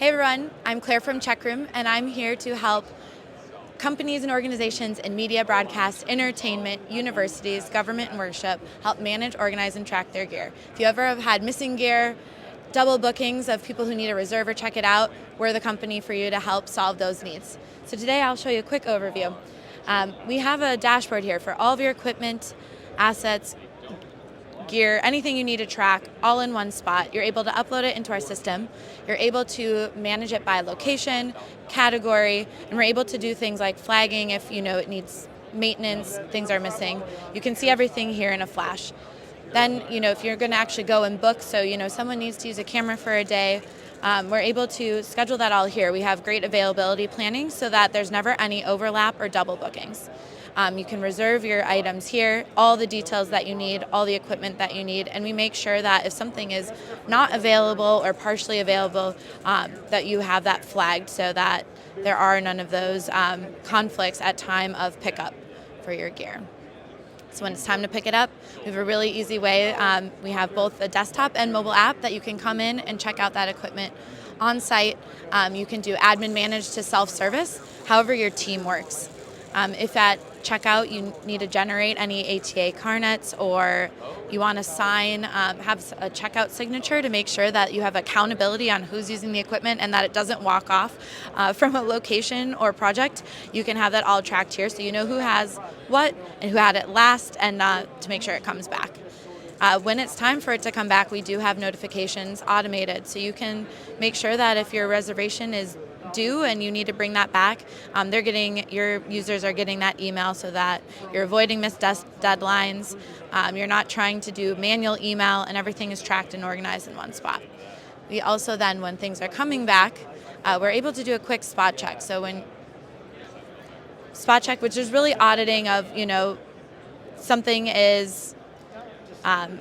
Hey everyone, I'm Claire from CHEQROOM, and I'm here to help companies and organizations in media, broadcast, entertainment, universities, government, and worship help manage, organize, and track their gear. If you ever have had missing gear, double bookings of people who need a reserve or check it out, we're the company for you to help solve those needs. So today I'll show you a quick overview. We have a dashboard here for all of your equipment, assets, gear, anything you need to track, all in one spot. You're able to upload it into our system. You're able to manage it by location, category, and we're able to do things like flagging if you know it needs maintenance, things are missing. You can see everything here in a flash. Then, if you're going to actually go and book, so, someone needs to use a camera for a day, we're able to schedule that all here. We have great availability planning so that there's never any overlap or double bookings. You can reserve your items here, all the details that you need, all the equipment that you need, and we make sure that if something is not available or partially available, that you have that flagged so that there are none of those conflicts at time of pickup for your gear. So when it's time to pick it up, we have a really easy way. We have both a desktop and mobile app that you can come in and check out that equipment on site. You can do admin manage to self-service, however your team works. If at checkout you need to generate any ATA carnets or you want to sign, have a checkout signature to make sure that you have accountability on who's using the equipment and that it doesn't walk off from a location or project, you can have that all tracked here so you know who has what and who had it last and to make sure it comes back. When it's time for it to come back, we do have notifications automated, so you can make sure that if your reservation is due and you need to bring that back, your users are getting that email so that you're avoiding missed deadlines, you're not trying to do manual email, and everything is tracked and organized in one spot. We also then, when things are coming back, we're able to do a quick spot check. So spot check, which is really auditing of, something is,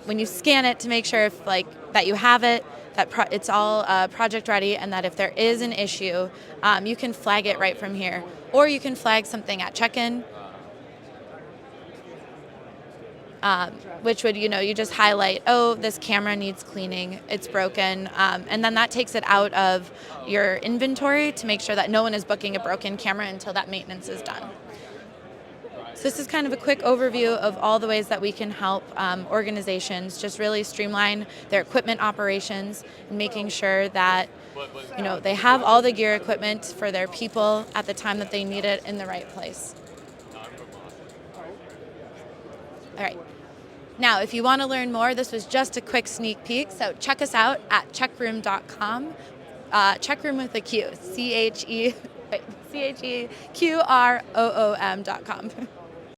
when you scan it to make sure if that you have it, that it's all project ready, and that if there is an issue, you can flag it right from here. Or you can flag something at check-in, which would, you just highlight, oh, this camera needs cleaning, it's broken, and then that takes it out of your inventory to make sure that no one is booking a broken camera until that maintenance is done. So this is kind of a quick overview of all the ways that we can help organizations just really streamline their equipment operations and making sure that they have all the gear equipment for their people at the time that they need it in the right place. All right. Now, if you want to learn more, this was just a quick sneak peek, so check us out at CHEQROOM.com. CHEQROOM with a Q, CHEQROOM.com.